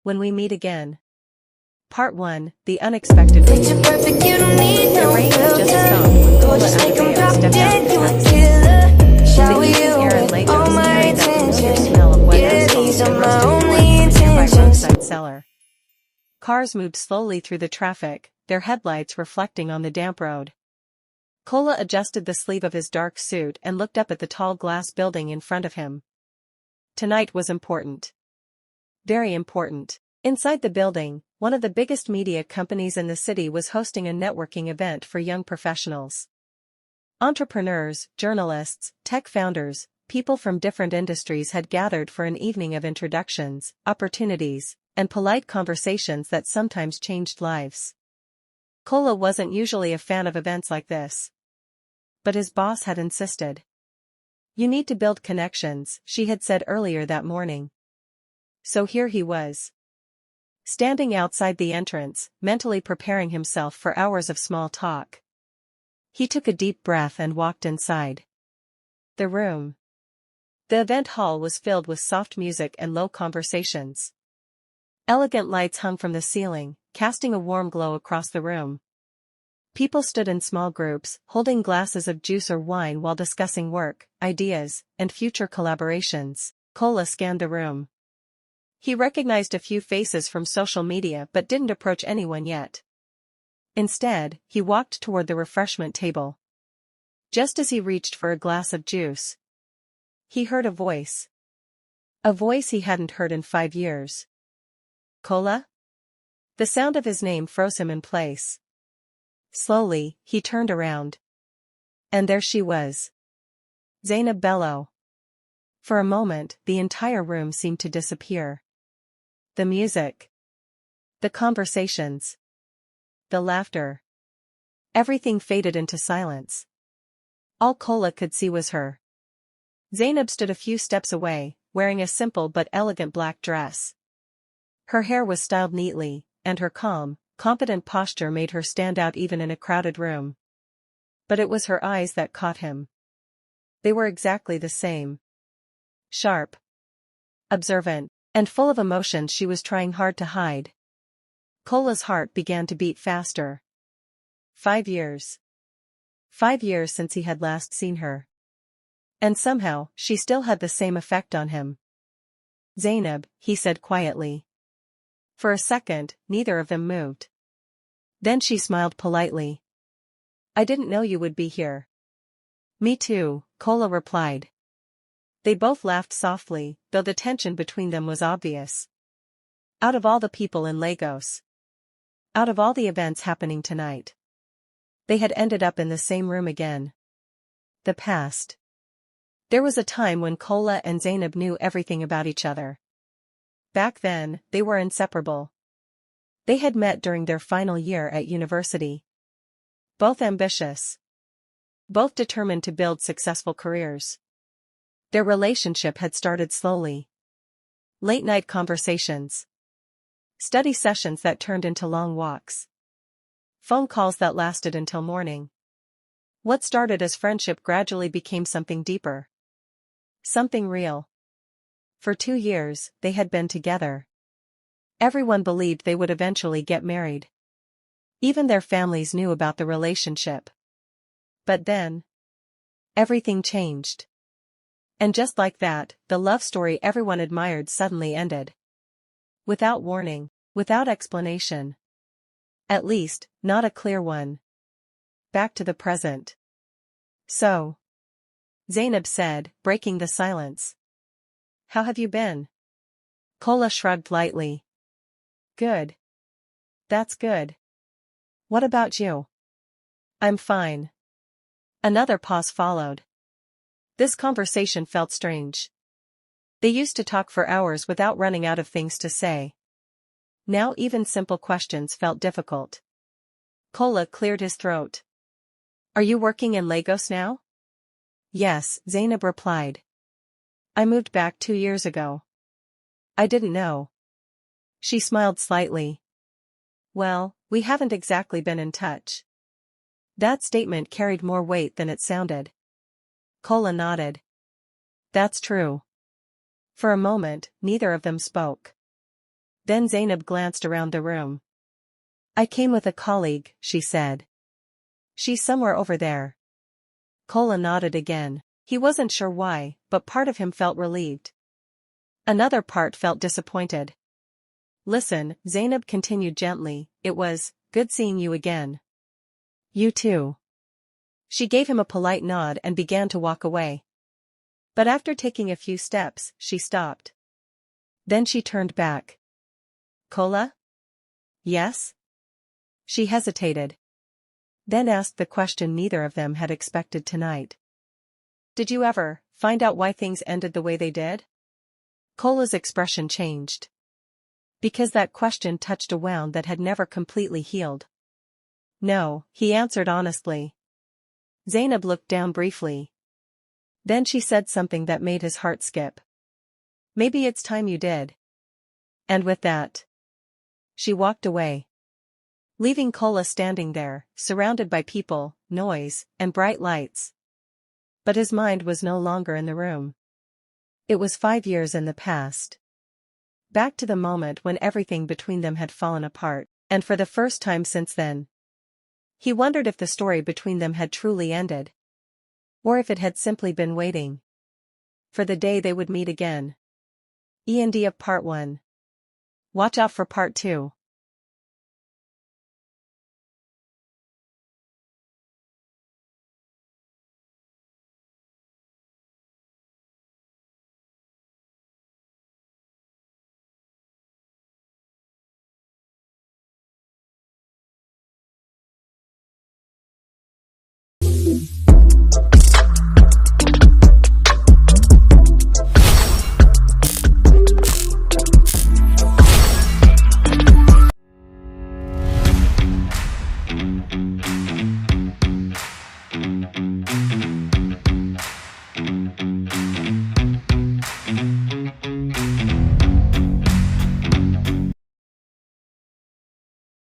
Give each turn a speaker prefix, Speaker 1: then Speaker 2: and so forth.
Speaker 1: When we meet again. Part 1, The Unexpected
Speaker 2: Picture
Speaker 1: Week.
Speaker 2: perfect, you don't need
Speaker 1: The
Speaker 2: no
Speaker 1: rain had just
Speaker 2: filter.
Speaker 1: stopped when Cola
Speaker 2: Gorgeous, make 'em
Speaker 1: Adebayo
Speaker 2: drop
Speaker 1: stepped out
Speaker 2: dead,
Speaker 1: of the
Speaker 2: you a
Speaker 1: taxi.
Speaker 2: killer. Shower
Speaker 1: The
Speaker 2: you
Speaker 1: evening air in
Speaker 2: with
Speaker 1: Lagos
Speaker 2: all my
Speaker 1: carried that familiar
Speaker 2: attention.
Speaker 1: smell of wet
Speaker 2: Yeah,
Speaker 1: asphalt
Speaker 2: these are
Speaker 1: and
Speaker 2: my
Speaker 1: roasted corn
Speaker 2: only
Speaker 1: from a nearby
Speaker 2: intentions.
Speaker 1: roadside cellar. Cars moved slowly through the traffic, their headlights reflecting on the damp road. Cola adjusted the sleeve of his dark suit and looked up at the tall glass building in front of him. Tonight was important. Very important. Inside the building, one of the biggest media companies in the city was hosting a networking event for young professionals. Entrepreneurs, journalists, tech founders, people from different industries had gathered for an evening of introductions, opportunities, and polite conversations that sometimes changed lives. Cola wasn't usually a fan of events like this. But his boss had insisted. "You need to build connections," she had said earlier that morning. So here he was. Standing outside the entrance, mentally preparing himself for hours of small talk. He took a deep breath and walked inside the room. The event hall was filled with soft music and low conversations. Elegant lights hung from the ceiling, casting a warm glow across the room. People stood in small groups, holding glasses of juice or wine while discussing work, ideas, and future collaborations. Cola scanned the room. He recognized a few faces from social media but didn't approach anyone yet. Instead, he walked toward the refreshment table. Just as he reached for a glass of juice, he heard a voice. A voice he hadn't heard in 5 years. "Cola?" The sound of his name froze him in place. Slowly, he turned around. And there she was. Zeynep Bello. For a moment, the entire room seemed to disappear. The music. The conversations. The laughter. Everything faded into silence. All Cola could see was her. Zeynep stood a few steps away, wearing a simple but elegant black dress. Her hair was styled neatly, and her calm, confident posture made her stand out even in a crowded room. But it was her eyes that caught him. They were exactly the same. Sharp. Observant. And full of emotion she was trying hard to hide. Cola's heart began to beat faster. 5 years. 5 years since he had last seen her. And somehow, she still had the same effect on him. "Zeynep," he said quietly. For a second, neither of them moved. Then she smiled politely. "I didn't know you would be here." "Me too," Cola replied. They both laughed softly, though the tension between them was obvious. Out of all the people in Lagos, out of all the events happening tonight, they had ended up in the same room again. The past. There was a time when Cola and Zeynep knew everything about each other. Back then, they were inseparable. They had met during their final year at university. Both ambitious. Both determined to build successful careers. Their relationship had started slowly. Late-night conversations. Study sessions that turned into long walks. Phone calls that lasted until morning. What started as friendship gradually became something deeper. Something real. For 2 years, they had been together. Everyone believed they would eventually get married. Even their families knew about the relationship. But then, everything changed. And just like that, the love story everyone admired suddenly ended. Without warning, without explanation. At least, not a clear one. Back to the present. "So," Zeynep said, breaking the silence. "How have you been?" Cola shrugged lightly. "Good. That's good. What about you?" "I'm fine." Another pause followed. This conversation felt strange. They used to talk for hours without running out of things to say. Now even simple questions felt difficult. Cola cleared his throat. "Are you working in Lagos now?" "Yes," Zeynep replied. "I moved back 2 years ago." "I didn't know." She smiled slightly. "Well, we haven't exactly been in touch." That statement carried more weight than it sounded. Cola nodded. "That's true." For a moment, neither of them spoke. Then Zainab glanced around the room. I came with a colleague, she said. She's somewhere over there. Kola nodded again. He wasn't sure why, but part of him felt relieved. Another part felt disappointed. Listen, Zainab continued gently, it was good seeing you again. You too. She gave him a polite nod and began to walk away. But after taking a few steps, she stopped. Then she turned back. Kola? Yes? She hesitated. Then asked the question neither of them had expected tonight. Did you ever find out why things ended the way they did? Kola's expression changed. Because that question touched a wound that had never completely healed. No, he answered honestly. Zainab looked down briefly. Then she said something that made his heart skip. Maybe it's time you did. And with that, she walked away, leaving Kola standing there, surrounded by people, noise, and bright lights. But his mind was no longer in the room. It was 5 years in the past. Back to the moment when everything between them had fallen apart, and for the first time since then. He wondered if the story between them had truly ended. Or if it had simply been waiting for the day they would meet again. End of Part 1. Watch out for Part 2.